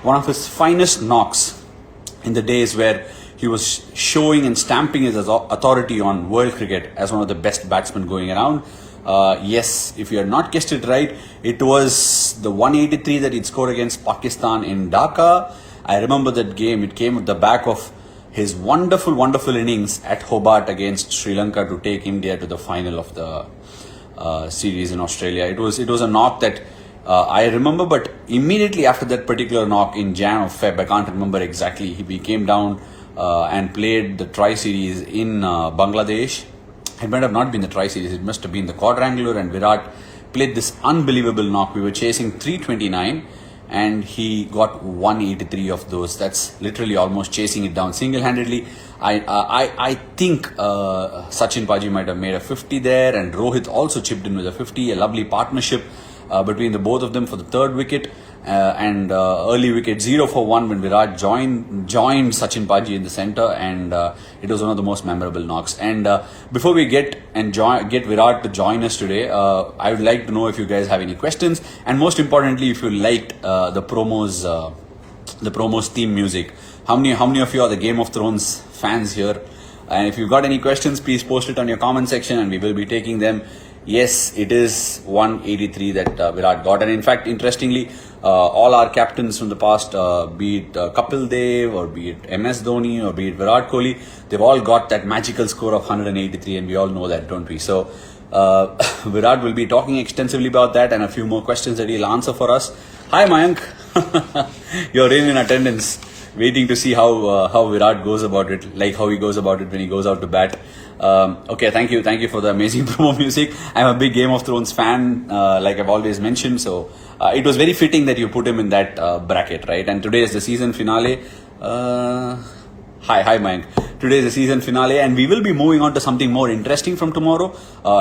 one of his finest knocks in the days where he was showing and stamping his authority on world cricket as one of the best batsmen going around. Yes, if you had not guessed it right, it was the 183 that he'd scored against Pakistan in Dhaka. I remember that game. It came at the back of his wonderful, wonderful innings at Hobart against Sri Lanka to take India to the final of the series in Australia. It was a knock that I remember, but immediately after that particular knock in Jan or Feb, I can't remember exactly, he came down and played the Tri-Series in Bangladesh. It might have not been the Tri-Series, it must have been the quadrangular, and Virat played this unbelievable knock. We were chasing 329 and he got 183 of those. That's literally almost chasing it down single-handedly. I think Sachin Paji might have made a 50 there, and Rohit also chipped in with a 50, a lovely partnership between the both of them for the third wicket, and early wicket 0 for 1 when Virat joined Sachin Paji in the centre, and it was one of the most memorable knocks. And before we get Virat to join us today, I would like to know if you guys have any questions, and most importantly, if you liked the promos theme music. How many of you are the Game of Thrones fans here? And if you've got any questions, please post it on your comment section and we will be taking them. Yes, it is 183 that Virat got. And in fact, interestingly, all our captains from the past, be it Kapil Dev or be it MS Dhoni or be it Virat Kohli, they've all got that magical score of 183, and we all know that, don't we? So Virat will be talking extensively about that and a few more questions that he'll answer for us. Hi Mayank, you're in attendance, waiting to see how Virat goes about it, like how he goes about it when he goes out to bat. Okay, thank you for the amazing promo music. I'm a big Game of Thrones fan, like I've always mentioned, so it was very fitting that you put him in that bracket, right? And today is the season finale. Hi Mayank. Today is the season finale, and we will be moving on to something more interesting from tomorrow.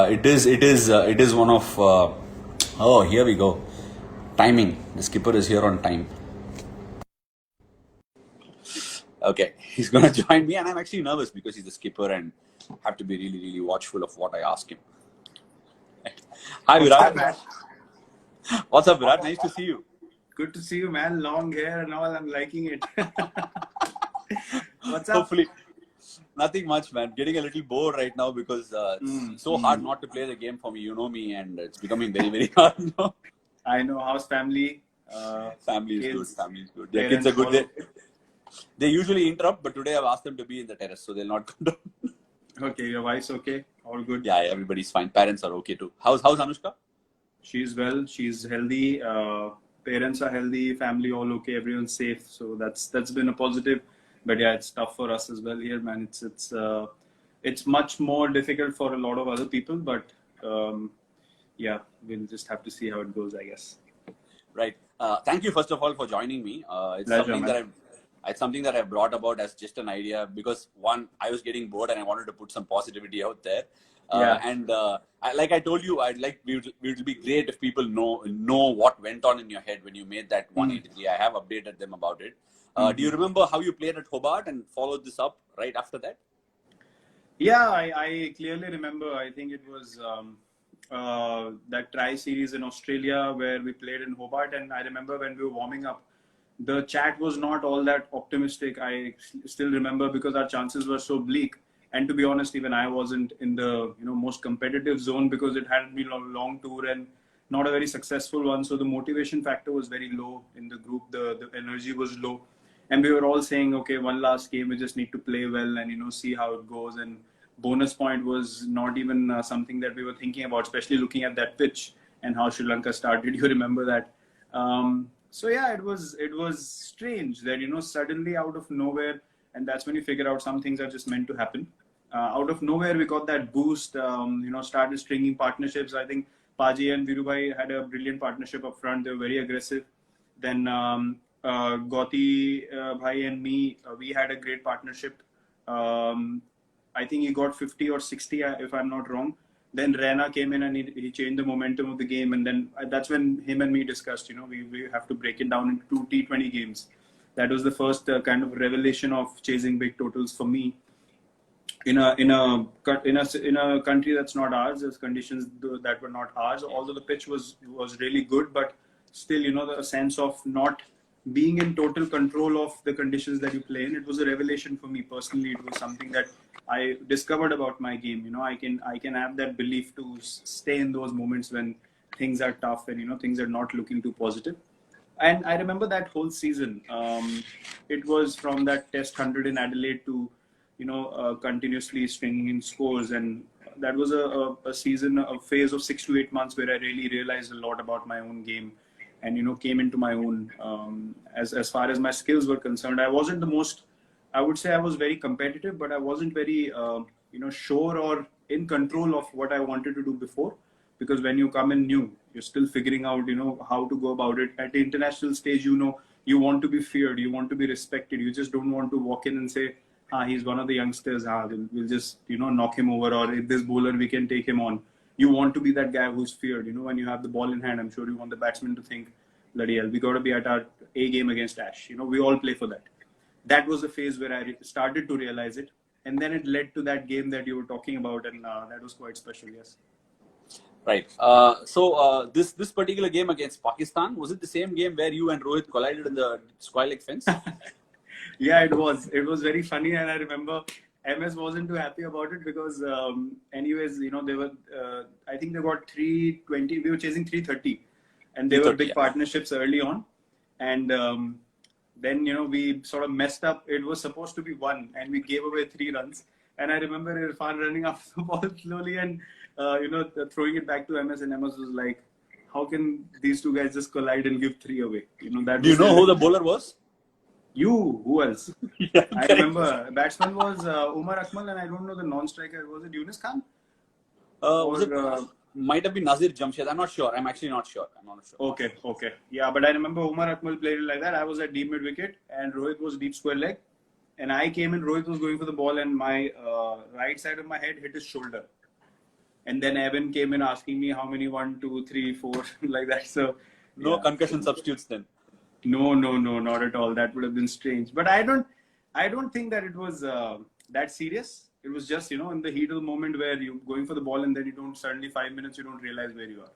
It is one of oh, here we go. Timing. The skipper is here on time. Okay, he's going to join me, and I'm actually nervous because he's the skipper and have to be really, really watchful of what I ask him. Hi, Virat. What's up, Virat? Nice to see you. Good to see you, man. Long hair and all. I'm liking it. What's up? Hopefully. Nothing much, man. Getting a little bored right now because it's so hard not to play the game for me. You know me, and it's becoming very, very hard now. I know. How's family? Family is good. Family is good. Their kids are good. They usually interrupt, but today I've asked them to be in the terrace, so they'll not come down. Okay, your wife's okay? All good? Yeah, everybody's fine. Parents are okay too. How's Anushka? She's well. She's healthy. Parents are healthy. Family all okay. Everyone's safe. So that's been a positive. But yeah, it's tough for us as well here, man. It's much more difficult for a lot of other people. But yeah, we'll just have to see how it goes, I guess. Right. Thank you first of all for joining me. It's Pleasure, something that I've brought about as just an idea because one, I was getting bored and I wanted to put some positivity out there. And like I told you, it would be great if people know what went on in your head when you made that 183. I have updated them about it. Do you remember how you played at Hobart and followed this up right after that? Yeah, I clearly remember. I think it was that Tri-Series in Australia where we played in Hobart, and I remember when we were warming up, the chat was not all that optimistic. I still remember because our chances were so bleak. And to be honest, even I wasn't in the most competitive zone because it hadn't been a long tour and not a very successful one. So the motivation factor was very low in the group. The energy was low. And we were all saying, okay, one last game, we just need to play well and see how it goes. And bonus point was not even something that we were thinking about, especially looking at that pitch and how Sri Lanka started. You remember that? So yeah, it was strange that suddenly out of nowhere, and that's when you figure out some things are just meant to happen. Out of nowhere, we got that boost. Started stringing partnerships. I think Paji and Virubhai had a brilliant partnership up front. They were very aggressive. Then Gauti Bhai and me, we had a great partnership. I think he got 50 or 60, if I'm not wrong. Then Raina came in and he changed the momentum of the game. And then that's when him and me discussed, we have to break it down into 2 T20 games. That was the first kind of revelation of chasing big totals for me. In a country that's not ours, there's conditions that were not ours. Although the pitch was really good, but still, the sense of not being in total control of the conditions that you play in. It was a revelation for me personally. It was something that I discovered about my game. I can have that belief to stay in those moments when things are tough and things are not looking too positive. And I remember that whole season. It was from that Test 100 in Adelaide to continuously stringing in scores, and that was a season, a phase of 6 to 8 months where I really realized a lot about my own game, and came into my own. As far as my skills were concerned, I wasn't the most. I would say I was very competitive, but I wasn't very sure or in control of what I wanted to do before. Because when you come in new, you're still figuring out how to go about it. At the international stage, you want to be feared, you want to be respected. You just don't want to walk in and say, he's one of the youngsters, we'll just knock him over, or if this bowler we can take him on. You want to be that guy who's feared. When you have the ball in hand, I'm sure you want the batsman to think, bloody hell, we got to be at our A game against Ash. We all play for that. That was the phase where I started to realize it, and then it led to that game that you were talking about, and that was quite special. Yes. Right. This particular game against Pakistan, was it the same game where you and Rohit collided in the square leg fence? Yeah, it was. It was very funny, and I remember MS wasn't too happy about it because, anyways, they were. I think they got 320. We were chasing 330, and they were big partnerships early on, and then we sort of messed up. It was supposed to be 1, and we gave away 3 runs. And I remember Irfan running after the ball slowly and throwing it back to MS, and MS was like, "How can these two guys just collide and give 3 away?" That. Do you know who the bowler was? Who else? Yeah, I remember batsman was Umar Akmal, and I don't know the non-striker. Was it Yunus Khan? Might have been Nazir Jamshed. I'm not sure. I'm actually not sure. I'm not sure. Okay. Yeah, but I remember Umar Akmal played it like that. I was at deep mid wicket, and Rohit was deep square leg. And I came in, Rohit was going for the ball, and my right side of my head hit his shoulder. And then Evan came in asking me how many, 1, 2, 3, 4, like that. So no concussion substitutes then. No, not at all. That would have been strange. But I don't think that it was that serious. It was just, in the heat of the moment where you're going for the ball and then you don't, suddenly 5 minutes, you don't realize where you are.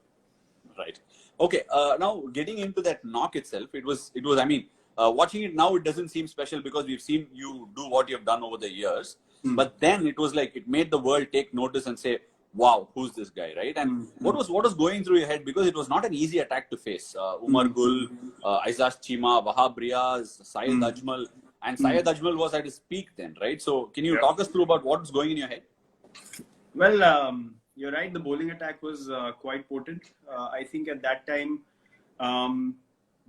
Right. Okay. Now getting into that knock itself, it was, I mean, watching it now, it doesn't seem special because we've seen you do what you've done over the years. But then it was like, it made the world take notice and say, wow, who's this guy, right? And what was going through your head? Because it was not an easy attack to face. Umar Gul, Aizaz Cheema, Wahab Riaz, Syed Ajmal. And Syed Ajmal was at his peak then, right? So can you talk us through about what was going in your head? Well, you're right. The bowling attack was quite potent. I think at that time,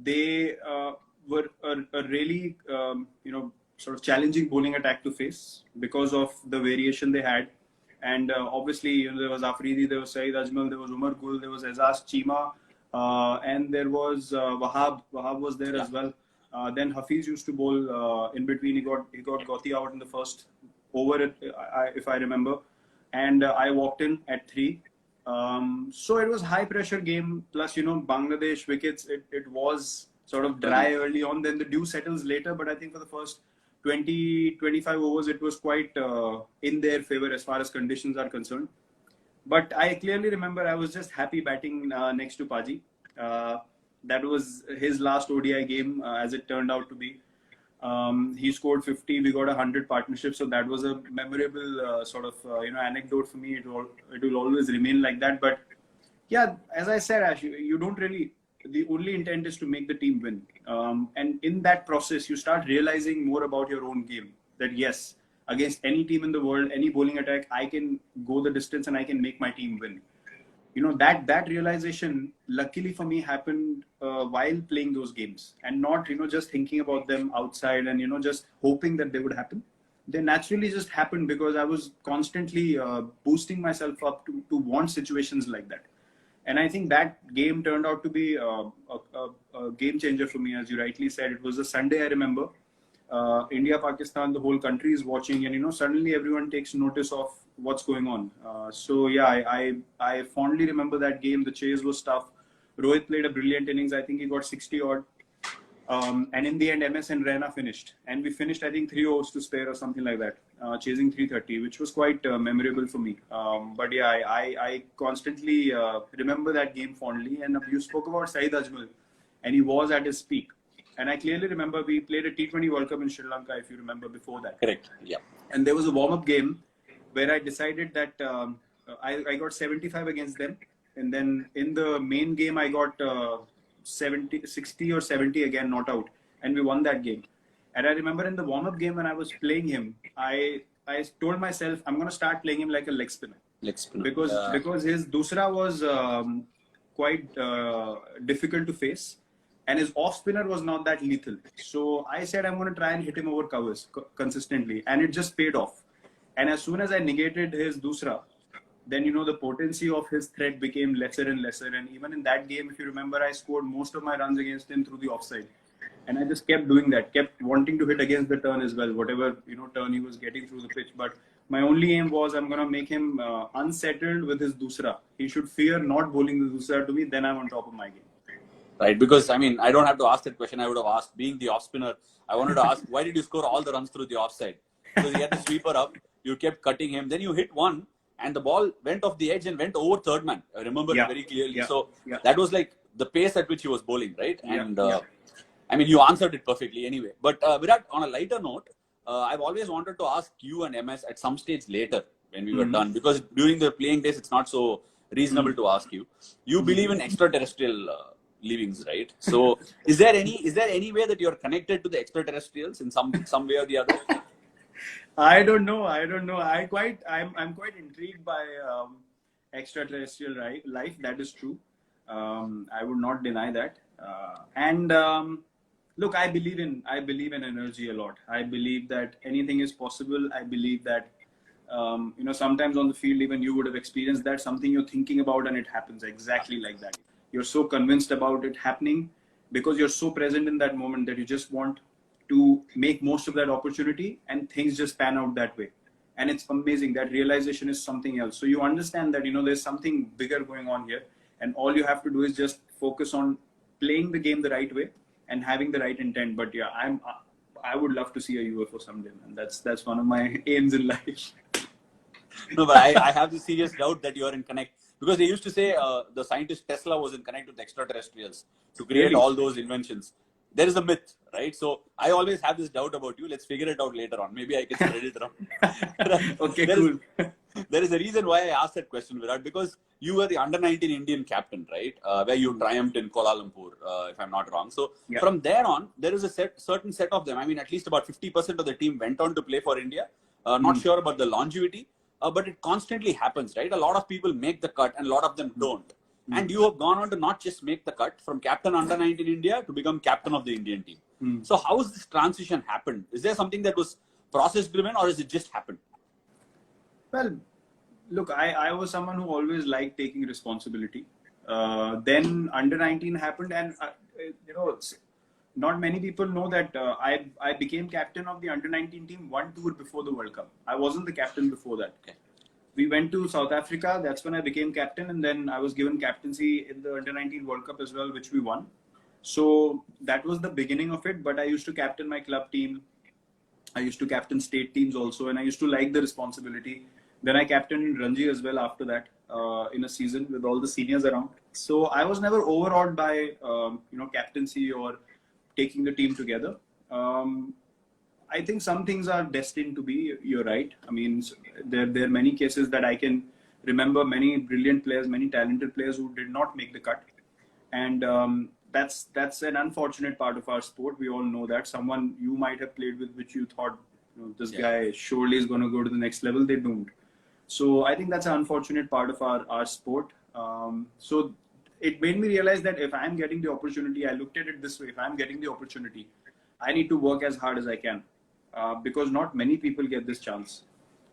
they were a really, sort of challenging bowling attack to face because of the variation they had. And obviously, there was Afridi, there was Syed Ajmal, there was Umar Gul, there was Aizaz Cheema, and there was Wahab. Wahab was there as well. Then Hafiz used to bowl in between. He got Gothi out in the first over, if I remember. And I walked in at 3. So it was high pressure game. Plus, Bangladesh wickets, it was sort of dry early on. Then the dew settles later. But I think for the first 20-25 overs, it was quite in their favor as far as conditions are concerned. But I clearly remember I was just happy batting next to Paji. That was his last ODI game, as it turned out to be. He scored 50. We got 100 partnerships, so that was a memorable sort of anecdote for me. It will always remain like that. But yeah, as I said, Ash, you don't really. The only intent is to make the team win. And in that process, you start realizing more about your own game. That yes, against any team in the world, any bowling attack, I can go the distance and I can make my team win. That realization, luckily for me, happened while playing those games, and not just thinking about them outside and just hoping that they would happen. They naturally just happened because I was constantly boosting myself up to want situations like that. And I think that game turned out to be a game changer for me. As you rightly said, it was a Sunday, I remember. India, Pakistan, the whole country is watching, and suddenly everyone takes notice of what's going on. So yeah, I fondly remember that game. The chase was tough. Rohit played a brilliant innings. I think he got 60 odd. And in the end, MS and Raina finished. And we finished, I think, 3 overs to spare or something like that, chasing 330, which was quite memorable for me. But yeah, I constantly remember that game fondly. And you spoke about Syed Ajmal, and he was at his peak. And I clearly remember we played a T20 World Cup in Sri Lanka, if you remember, before that. Correct. Yeah. And there was a warm-up game where I decided that I got 75 against them. And then in the main game, I got 60 or 70 again, not out. And we won that game. And I remember in the warm-up game when I was playing him, I told myself, I'm going to start playing him like a leg spinner. Leg spinner. Because his dusra was quite difficult to face. And his off spinner was not that lethal. So I said, I'm going to try and hit him over covers consistently. And it just paid off. And as soon as I negated his dusra, then, you know, the potency of his threat became lesser and lesser. And even in that game, if you remember, I scored most of my runs against him through the offside. And I just kept doing that, kept wanting to hit against the turn as well, whatever, you know, turn he was getting through the pitch. But my only aim was I'm going to make him unsettled with his dusra. He should fear not bowling the dusra to me. Then I'm on top of my game. Right, because I mean, I don't have to ask that question. I would have asked, being the off spinner, I wanted to ask, why did you score all the runs through the offside? Because he had the sweeper up, you kept cutting him, then you hit one, and the ball went off the edge and went over third man. I remember it very clearly. So that was like the pace at which he was bowling, right? And I mean, you answered it perfectly anyway. But Virat, on a lighter note, I've always wanted to ask you and MS at some stage later when we were done, because during the playing days, it's not so reasonable to ask you. You believe in extraterrestrial livings, right? So is there any way that you're connected to the extraterrestrials in some way or the other? I don't know. I'm quite intrigued by extraterrestrial life. That is true. I would not deny that. Look, I believe in energy a lot. I believe that anything is possible. I believe that you know, sometimes on the field, even you would have experienced that, something you're thinking about and it happens exactly like that. You're so convinced about it happening because you're so present in that moment that you just want to make most of that opportunity, and things just pan out that way. And it's amazing. That realization is something else. So you understand that, you know, there's something bigger going on here, and all you have to do is just focus on playing the game the right way and having the right intent. But yeah, I would love to see a UFO someday, man. That's one of my aims in life. No, but I have this serious doubt that you are in connect, because they used to say the scientist Tesla was in connect with extraterrestrials to create all those inventions. There is a myth, right? So I always have this doubt about you. Let's figure it out later on. Maybe I can spread it around. Okay, cool. There is a reason why I asked that question, Virat, because you were the under-19 Indian captain, right? Where you triumphed in Kuala Lumpur, if I'm not wrong. So from there on, there is a certain set of them. I mean, at least about 50% of the team went on to play for India. Not sure about the longevity, but it constantly happens, right? A lot of people make the cut and a lot of them don't. And you have gone on to not just make the cut from captain under-19 India to become captain of the Indian team. So how has this transition happened? Is there something that was process-driven, or has it just happened? Well, look, I was someone who always liked taking responsibility. Then under-19 happened, and you know, not many people know that I became captain of the under-19 team one tour before the World Cup. I wasn't the captain before that. Okay. We went to South Africa. That's when I became captain, and then I was given captaincy in the under-19 World Cup as well, which we won. So that was the beginning of it. But I used to captain my club team. I used to captain state teams also, and I used to like the responsibility. Then I captained Ranji as well after that in a season with all the seniors around. So I was never overawed by you know, captaincy or taking the team together. I think some things are destined to be. You're right. I mean, there are many cases that I can remember, many brilliant players, many talented players who did not make the cut, and that's an unfortunate part of our sport. We all know that. Someone you might have played with, which you thought, you know, this guy surely is going to go to the next level, they don't. So I think that's an unfortunate part of our sport. So it made me realize that if I'm getting the opportunity, I looked at it this way: if I'm getting the opportunity, I need to work as hard as I can. Because not many people get this chance.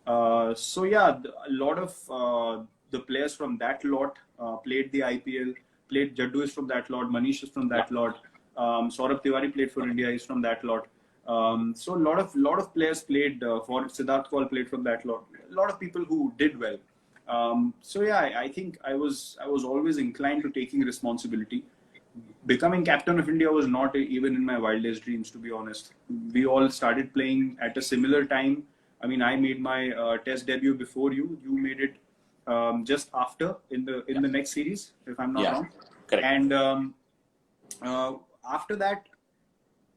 So yeah, a lot of the players from that lot played the IPL. Played Jaddu is from that lot. Manish is from that lot. Saurabh Tiwari played for India. He's from that lot. So a lot of players played for Siddharth Kaul played from that lot. A lot of people who did well. So yeah, I think I was always inclined to taking responsibility. Becoming captain of India was not even in my wildest dreams, to be honest. We all started playing at a similar time. I mean, I made my test debut before you. You made it just after in the next series, if I'm not wrong. Correct. And after that,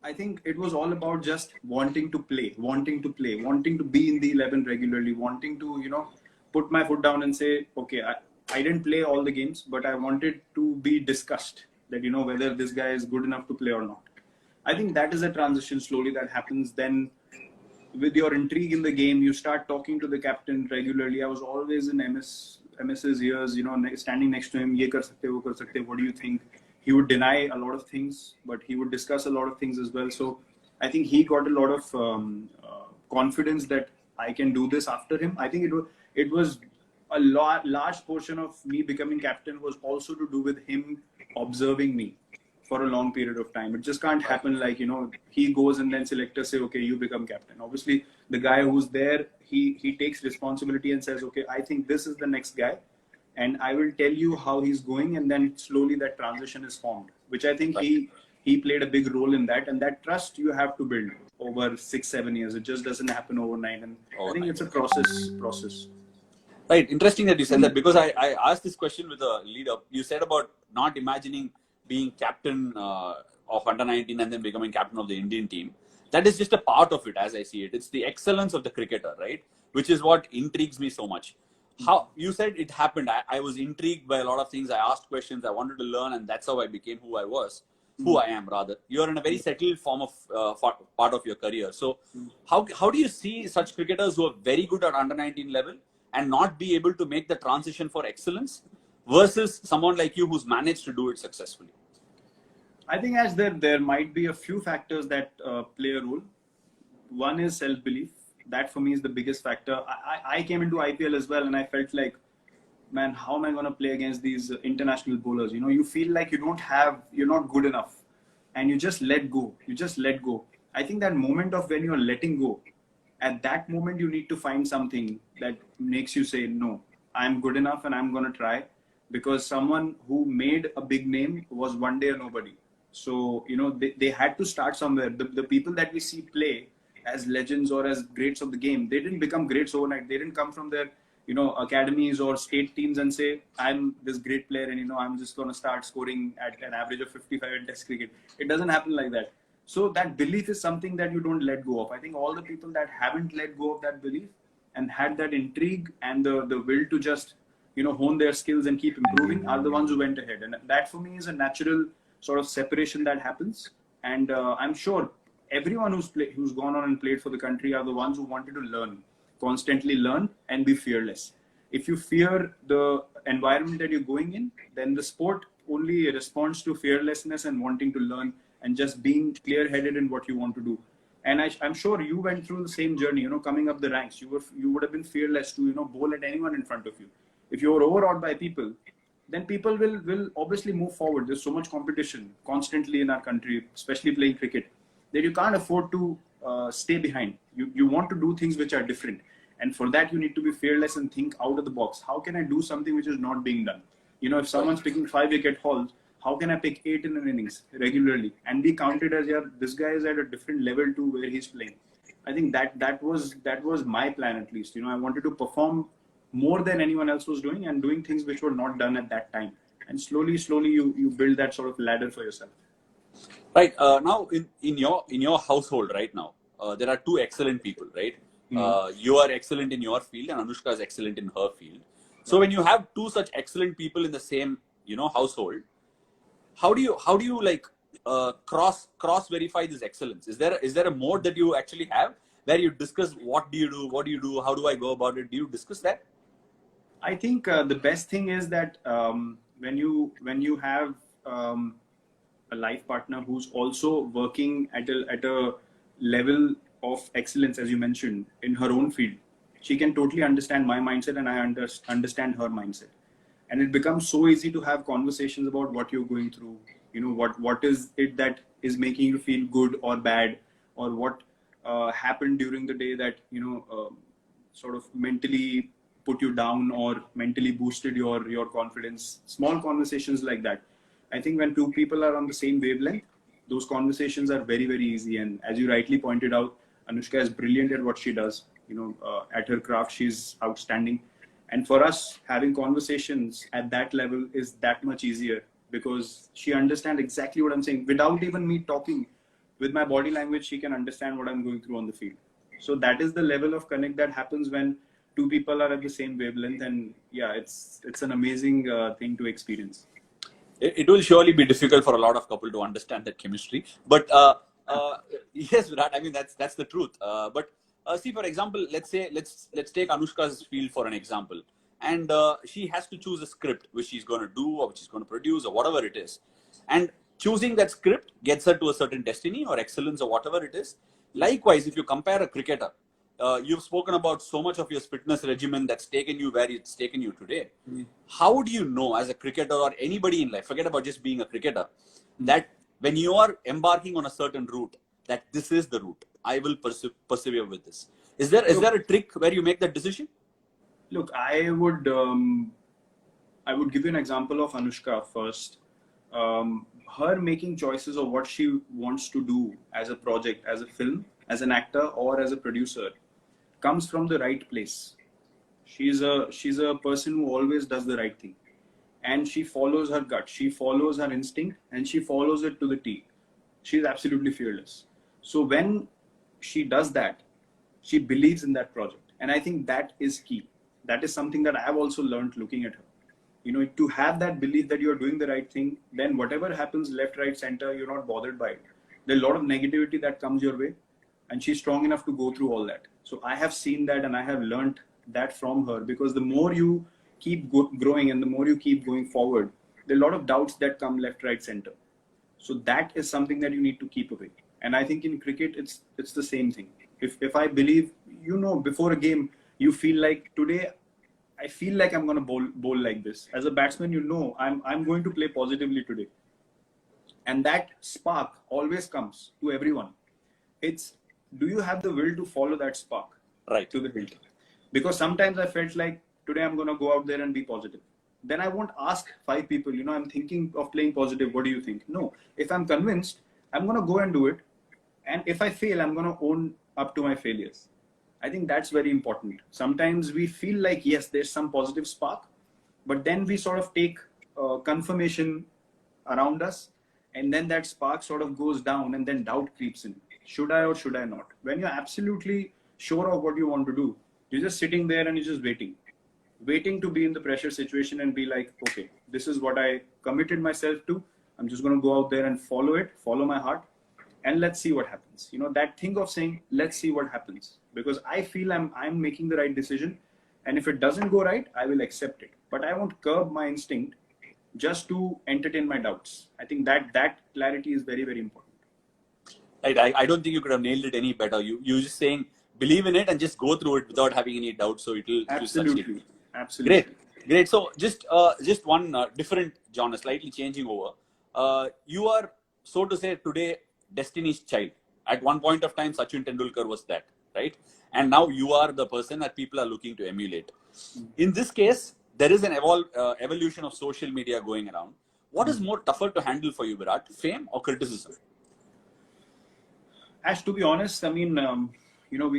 I think it was all about just wanting to play, wanting to be in the 11 regularly, wanting to, put my foot down and say, okay, I didn't play all the games, but I wanted to be discussed that, whether this guy is good enough to play or not. I think that is a transition slowly that happens. Then with your intrigue in the game, you start talking to the captain regularly. I was always in MS's ears, standing next to him. Ye kar sakte, wo kar sakte. What do you think? He would deny a lot of things, but he would discuss a lot of things as well. So I think he got a lot of confidence that I can do this after him. I think it was a large portion of me becoming captain was also to do with him observing me for a long period of time. It just can't happen like, he goes and then selectors say, okay, you become captain. Obviously, the guy who's there, he takes responsibility and says, okay, I think this is the next guy. And I will tell you how he's going. And then slowly that transition is formed, which I think he played a big role in that. And that trust you have to build over 6-7 years. It just doesn't happen overnight. And I think it's a process. Right. Interesting that you said that, because I asked this question with a lead up. You said about not imagining being captain of under-19 and then becoming captain of the Indian team. That is just a part of it, as I see it. It's the excellence of the cricketer, right? Which is what intrigues me so much. How you said it happened. I was intrigued by a lot of things. I asked questions. I wanted to learn, and that's how I became who I am rather. You're in a very settled form of part of your career. So how do you see such cricketers who are very good at under-19 level and not be able to make the transition for excellence versus someone like you who's managed to do it successfully? I think as there might be a few factors that play a role. One is self-belief. That for me is the biggest factor. I came into IPL as well and I felt like, man, how am I going to play against these international bowlers? You feel like you're not good enough and you just let go. I think that moment of when you're letting go, at that moment you need to find something that makes you say, no, I'm good enough and I'm going to try, because someone who made a big name was one day a nobody. So, they had to start somewhere. The people that we see play as legends or as greats of the game, they didn't become greats overnight. They didn't come from their, academies or state teams and say, I'm this great player and, I'm just going to start scoring at an average of 55 in test cricket. It doesn't happen like that. So that belief is something that you don't let go of. I think all the people that haven't let go of that belief and had that intrigue and the will to just, hone their skills and keep improving are the ones who went ahead. And that for me is a natural sort of separation that happens. And I'm sure everyone who's gone on and played for the country are the ones who wanted to constantly learn and be fearless. If you fear the environment that you're going in, then the sport only responds to fearlessness and wanting to learn and just being clear-headed in what you want to do. And I'm sure you went through the same journey, coming up the ranks. You would have been fearless to, bowl at anyone in front of you. If you were overawed by people, then people will obviously move forward. There's so much competition constantly in our country, especially playing cricket, that you can't afford to stay behind. You want to do things which are different. And for that, you need to be fearless and think out of the box. How can I do something which is not being done? If someone's picking 5-wicket hauls, how can I pick 8 in an innings regularly and be counted as, yeah, this guy is at a different level to where he's playing? I think that was my plan, at least. I wanted to perform more than anyone else was doing and doing things which were not done at that time. And slowly you build that sort of ladder for yourself. Right. Now in your household right now, there are 2 excellent people, right? You are excellent in your field and Anushka is excellent in her field. So when you have 2 such excellent people in the same, household, how do you like cross verify this excellence? Is there a mode that you actually have where you discuss what do you do, how do I go about it? Do you discuss that? I think the best thing is that when you have a life partner who's also working at a level of excellence, as you mentioned, in her own field, she can totally understand my mindset and I understand her mindset. And it becomes so easy to have conversations about what you're going through, what is it that is making you feel good or bad, or what happened during the day that, sort of mentally put you down or mentally boosted your confidence. Small conversations like that. I think when 2 people are on the same wavelength, those conversations are very, very easy. And as you rightly pointed out, Anushka is brilliant at what she does. At her craft, she's outstanding. And for us, having conversations at that level is that much easier because she understands exactly what I'm saying. Without even me talking, with my body language, she can understand what I'm going through on the field. So that is the level of connect that happens when two people are at the same wavelength. And yeah, it's an amazing thing to experience. It will surely be difficult for a lot of couple to understand that chemistry. But yes, Virat, I mean that's the truth. But see, for example, let's take Anushka's field for an example, and she has to choose a script which she's going to do or which she's going to produce or whatever it is, and choosing that script gets her to a certain destiny or excellence or whatever it is. Likewise, if you compare a cricketer, you've spoken about so much of your fitness regimen that's taken you where it's taken you today. How do you know, as a cricketer or anybody in life, forget about just being a cricketer, that when you are embarking on a certain route, that this is the route, I will persevere with this? Is there a trick where you make that decision? Look, I would give you an example of Anushka first. Her making choices of what she wants to do as a project, as a film, as an actor, or as a producer comes from the right place. She's a person who always does the right thing, and she follows her gut, she follows her instinct, and she follows it to the T. She's absolutely fearless. So when she does that, she believes in that project, and I think that is key. That is something that I have also learned looking at her. You know, to have that belief that you're doing the right thing, then whatever happens left, right, center, you're not bothered by it. There's a lot of negativity that comes your way, and she's strong enough to go through all that. So I have seen that, and I have learned that from her, because the more you keep growing and the more you keep going forward, there are a lot of doubts that come left, right, center. So that is something that you need to keep away. And I think in cricket, it's the same thing. If I believe, you know, before a game, you feel like today, I feel like I'm going to bowl like this. As a batsman, you know, I'm going to play positively today. And that spark always comes to everyone. It's, do you have the will to follow that spark Right to the hilt? Because sometimes I felt like today I'm going to go out there and be positive. Then I won't ask 5 people, you know, I'm thinking of playing positive. What do you think? No. If I'm convinced, I'm going to go and do it. And if I fail, I'm going to own up to my failures. I think that's very important. Sometimes we feel like, yes, there's some positive spark, but then we sort of take confirmation around us, and then that spark sort of goes down, and then doubt creeps in. Should I or should I not? When you're absolutely sure of what you want to do, you're just sitting there and you're just waiting to be in the pressure situation and be like, okay, this is what I committed myself to. I'm just going to go out there and follow it, follow my heart, and let's see what happens. You know, that thing of saying, let's see what happens, because I feel I'm making the right decision. And if it doesn't go right, I will accept it. But I won't curb my instinct just to entertain my doubts. I think that clarity is very, very important. Right. I don't think you could have nailed it any better. You're just saying, believe in it and just go through it without having any doubt. So it'll Absolutely. succeed. Absolutely. Great. So just one different genre, slightly changing over. You are, so to say, today Destiny's child. At one point of time, Sachin Tendulkar was that, right? And now you are the person that people are looking to emulate. In this case, there is an evolution of social media going around. What is more tougher to handle for you, Virat? Fame or criticism? Ash, to be honest, I mean, you know,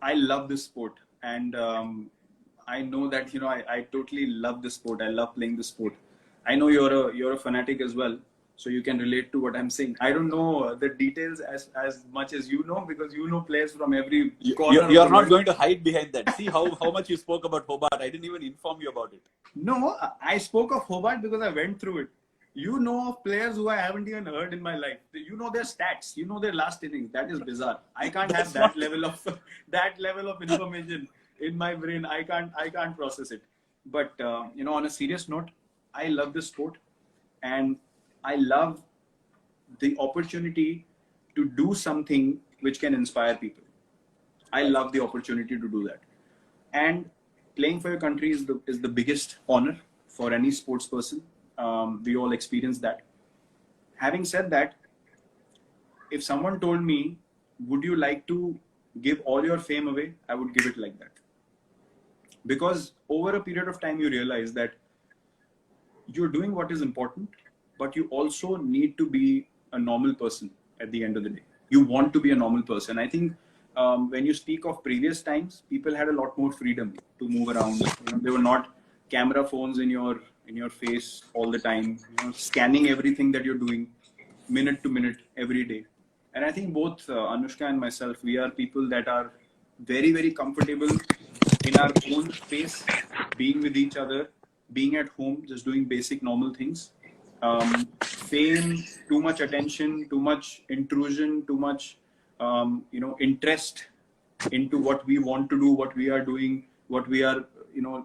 I love this sport, and I know that, you know, I totally love the sport. I love playing the sport. I know you're a fanatic as well, so you can relate to what I'm saying. I don't know the details as much as you know, because you know players from every corner. You're not going to hide behind that. See how much you spoke about Hobart. I didn't even inform you about it. No, I spoke of Hobart because I went through it. You know of players who I haven't even heard in my life. You know their stats. You know their last innings. That is bizarre. I can't have that level of information in my brain. I can't process it. But you know, on a serious note, I love this sport, and I love the opportunity to do something which can inspire people. I love the opportunity to do that. And playing for your country is the biggest honor for any sports person. We all experience that. Having said that, if someone told me, would you like to give all your fame away? I would give it like that. Because over a period of time, you realize that you're doing what is important, but you also need to be a normal person at the end of the day. You want to be a normal person. I think when you speak of previous times, people had a lot more freedom to move around. You know, they were not camera phones in your face all the time, you know, scanning everything that you're doing. minute to minute every day. And I think both Anushka and myself, we are people that are very, very comfortable in our own space, being with each other, being at home, just doing basic normal things. Fame, too much attention, too much intrusion, too much, interest into what we want to do, what we are doing, what we are,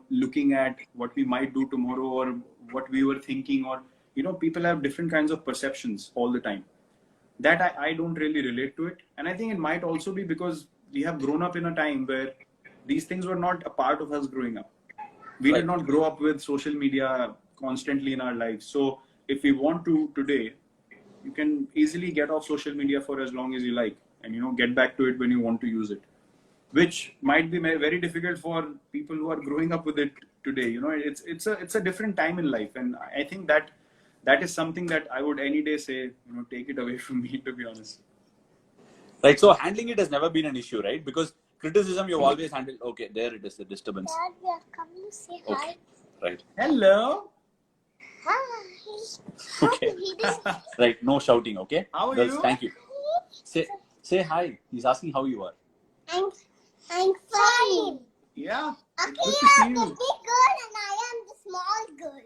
looking at, what we might do tomorrow, or what we were thinking, or, people have different kinds of perceptions all the time. That I don't really relate to it. And I think it might also be because we have grown up in a time where these things were not a part of us growing up. We did not grow up with social media constantly in our lives. So if we want to today, you can easily get off social media for as long as you like, and get back to it when you want to use it, which might be very difficult for people who are growing up with it today. It's a different time in life, and I think that is something that I would any day say, take it away from me, to be honest. Right. So handling it has never been an issue, right? Because criticism you've always handled. Okay, there it is, the disturbance. Dad, we are coming to say hi. Okay. Right. Hello. Hi. Okay. Right. No shouting. Okay. How are Girls, you? Thank you. Say hi. He's asking how you are. I'm fine. Yeah. Okay, Good to you see are the you. big girl and I am the small girl.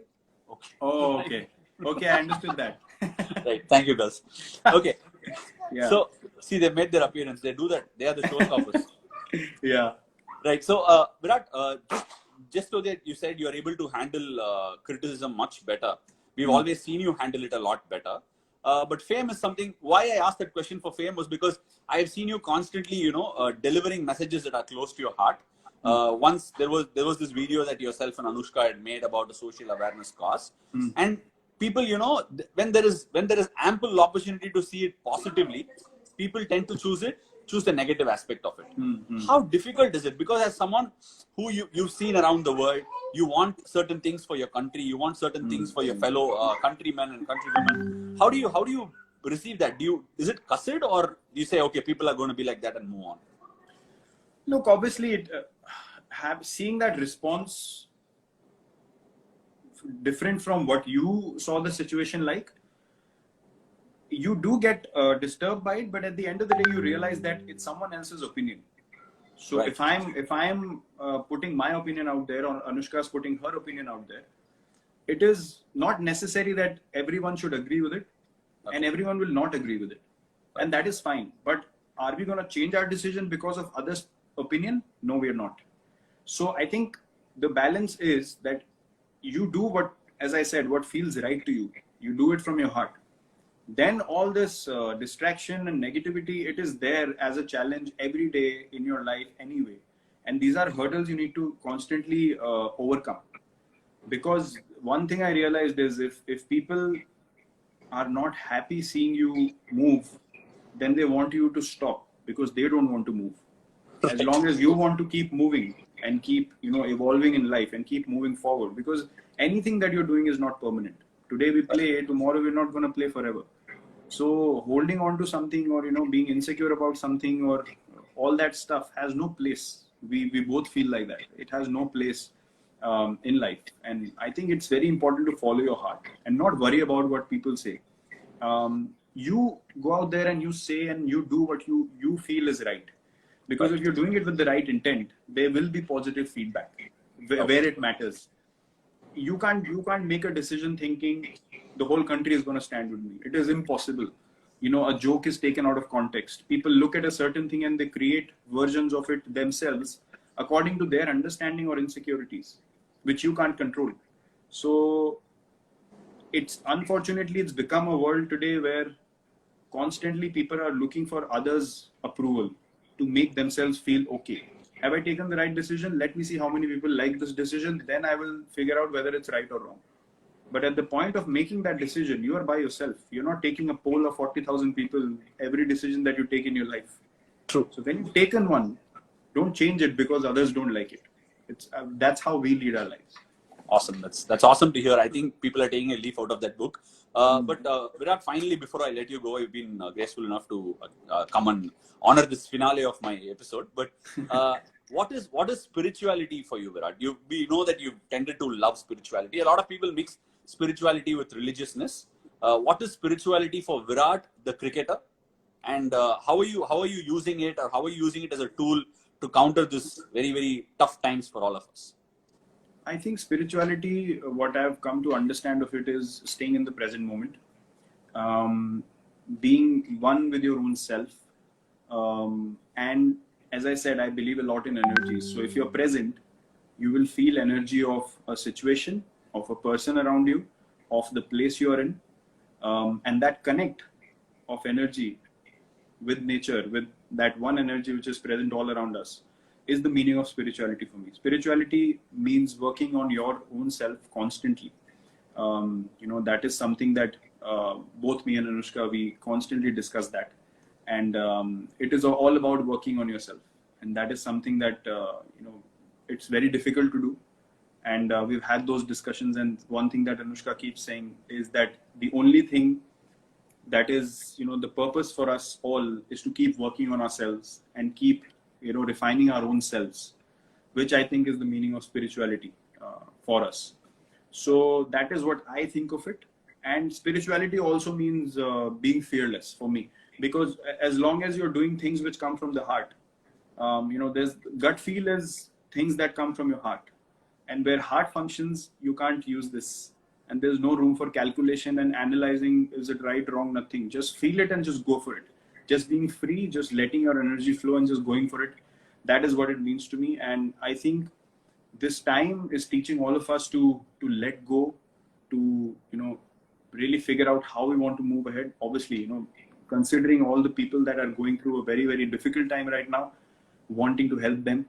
Okay. Oh, okay. Okay, I understood that. Right. Thank you, girls. Okay. Yeah. So see, they made their appearance. They do that. They are the showstoppers. Yeah. Right. So Virat, just so that you said you are able to handle criticism much better. We've always seen you handle it a lot better. But fame is something. Why I asked that question for fame was because I have seen you constantly, delivering messages that are close to your heart. Once there was this video that yourself and Anushka had made about a social awareness cause, and people, when there is ample opportunity to see it positively, people tend to choose the negative aspect of it. How difficult is it? Because as someone who you've seen around the world, you want certain things for your country, you want certain things for your fellow countrymen and countrywomen. How do you receive that? Is it cussed, or do you say, okay, people are going to be like that and move on? Look, obviously, seeing that response different from what you saw the situation like, you do get disturbed by it, but at the end of the day, you realize that it's someone else's opinion. So Right. if I'm putting my opinion out there, or Anushka's putting her opinion out there, it is not necessary that everyone should agree with it, and everyone will not agree with it, and that is fine. But are we going to change our decision because of others' opinion? No, we are not. So I think the balance is that you do what, as I said, what feels right to you. You do it from your heart. Then all this distraction and negativity, it is there as a challenge every day in your life anyway. And these are hurdles you need to constantly overcome. Because one thing I realized is if people are not happy seeing you move, then they want you to stop because they don't want to move. As long as you want to keep moving and keep evolving in life and keep moving forward, because anything that you're doing is not permanent. Today we play, tomorrow we're not going to play forever. So holding on to something, or being insecure about something, or all that stuff has no place. We both feel like that. It has no place in life. And I think it's very important to follow your heart and not worry about what people say. You go out there and you say and you do what you feel is right. Because if you're doing it with the right intent, there will be positive feedback where it matters. You can't make a decision thinking the whole country is going to stand with me. It is impossible. A joke is taken out of context. People look at a certain thing and they create versions of it themselves according to their understanding or insecurities, which you can't control. So unfortunately it's become a world today where constantly people are looking for others' approval to make themselves feel okay. Have I taken the right decision? Let me see how many people like this decision. Then I will figure out whether it's right or wrong. But at the point of making that decision, you are by yourself. You're not taking a poll of 40,000 people every decision that you take in your life. True. So when you've taken one, don't change it because others don't like it. That's how we lead our lives. Awesome. That's awesome to hear. I think people are taking a leaf out of that book. But Virat, finally, before I let you go, you've been graceful enough to come and honor this finale of my episode. But what is spirituality for you, Virat? We know that you've tended to love spirituality. A lot of people mix spirituality with religiousness. what is spirituality for Virat, the cricketer, and how are you using it, or how are you using it as a tool to counter this very tough times for all of us? I think spirituality, what I've come to understand of it is staying in the present moment, being one with your own self. And as I said, I believe a lot in energy. So if you're present, you will feel energy of a situation, of a person around you, of the place you're in, and that connect of energy with nature, with that one energy which is present all around us, is the meaning of spirituality for me. Spirituality means working on your own self constantly. That is something that both me and Anushka, we constantly discuss that. And it is all about working on yourself. And that is something that, it's very difficult to do. And we've had those discussions. And one thing that Anushka keeps saying is that the only thing that is, the purpose for us all is to keep working on ourselves and keep, refining our own selves, which I think is the meaning of spirituality for us. So that is what I think of it. And spirituality also means being fearless for me, because as long as you're doing things which come from the heart, there's gut feel is things that come from your heart, and where heart functions, you can't use this. And there's no room for calculation and analyzing, is it right, wrong, nothing. Just feel it and just go for it. Just being free, just letting your energy flow and just going for it. That is what it means to me. And I think this time is teaching all of us to let go, to, really figure out how we want to move ahead. Obviously, considering all the people that are going through a very difficult time right now, wanting to help them,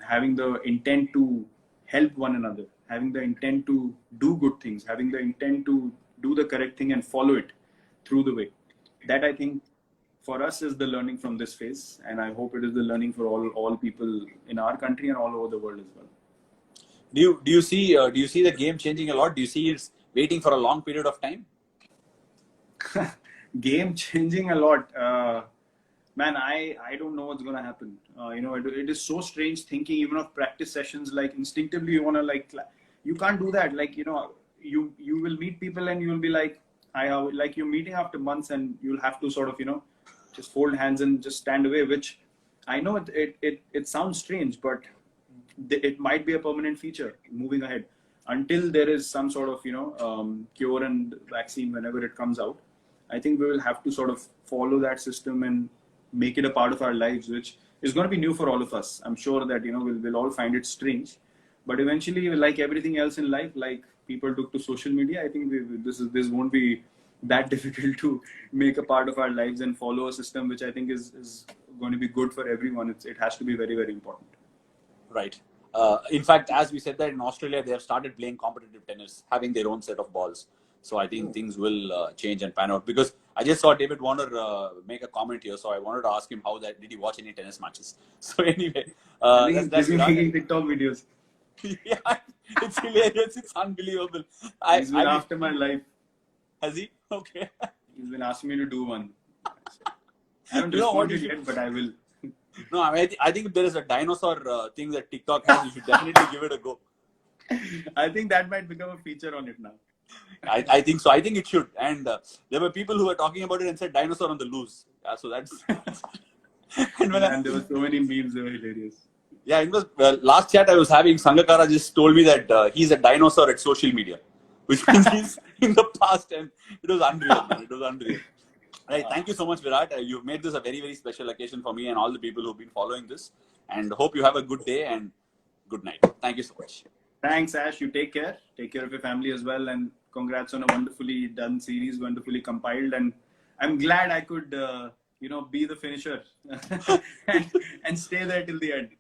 having the intent to help one another, having the intent to do good things, having the intent to do the correct thing and follow it through the way. That, I think, for us is the learning from this phase, and I hope it is the learning for all people in our country and all over the world as well. Do you see the game changing a lot? Do you see it's waiting for a long period of time? Game changing a lot. Man, I don't know what's going to happen. It is so strange thinking even of practice sessions, like instinctively you want to you can't do that. You will meet people and you'll be like you're meeting after months, and you'll have to sort of, just fold hands and just stand away, which I know it sounds strange, but it might be a permanent feature moving ahead until there is some sort of, cure and vaccine whenever it comes out. I think we will have to sort of follow that system and make it a part of our lives, which is going to be new for all of us. I'm sure that, we'll all find it strange, but eventually, like everything else in life, like people took to social media, I think this won't be that difficult to make a part of our lives and follow a system which I think is going to be good for everyone. It has to be very important. Right. In fact, as we said that in Australia, they have started playing competitive tennis, having their own set of balls. So I think things will change and pan out, because I just saw David Warner make a comment here. So I wanted to ask him did he watch any tennis matches? So anyway, he's busy making TikTok videos. Yeah, it's hilarious. It's unbelievable. He's been after my life. Has he? Okay. He's been asking me to do one. I haven't responded yet, but I will. No, I think if there is a dinosaur thing that TikTok has, you should definitely give it a go. I think that might become a feature on it now. I think so. I think it should. And there were people who were talking about it and said dinosaur on the loose. Yeah, so that's. and there were so many memes, they were hilarious. Yeah, it was last chat I was having. Sangakkara just told me that he's a dinosaur at social media, which means he's in the past, and it was unreal. Man. It was unreal. Right. Thank you so much, Virat. You've made this a very special occasion for me and all the people who've been following this. And hope you have a good day and good night. Thank you so much. Thanks, Ash. You take care. Take care of your family as well. And congrats on a wonderfully done series, wonderfully compiled. And I'm glad I could, be the finisher and stay there till the end.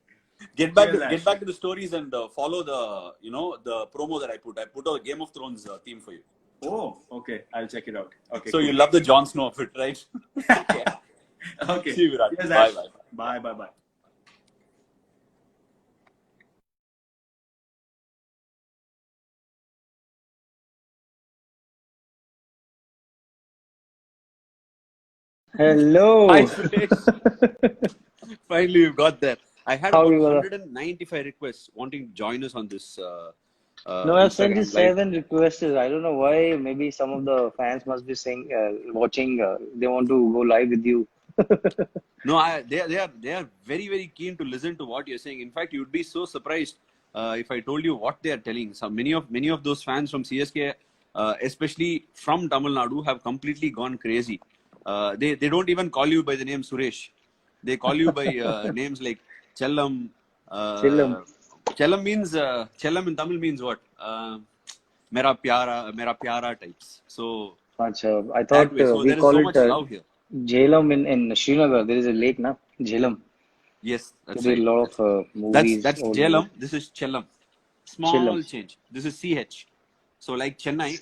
Get back to the stories and follow the promo that I put. I put a Game of Thrones theme for you. Oh, okay. I'll check it out. Okay. So cool. You love the Jon Snow of it, right? Okay. Okay. See you, Virat. Yes, bye. Bye. Hello. Hi, Suresh. Finally, you got there. I had about 195 requests wanting to join us on this No, I've sent you Instagram live. 7 requests. I don't know why. Maybe some of the fans must be saying, watching. They want to go live with you. No, they are very very keen to listen to what you're saying. In fact, you'd be so surprised if I told you what they are telling. So many of those fans from CSK, especially from Tamil Nadu, have completely gone crazy. They don't even call you by the name Suresh. They call you by names like Chellam. Chillam. Chellam in Tamil means what? Mera pyara types. So Achha, I that thought way. So we there is call so it much love here. Jhelum in Srinagar. There is a lake, na? Jhelum. Yes, that's There are a right. lot of movies That's over there. Jhelum. This is Chellam. Chillam. Small change. This is CH. So like Chennai,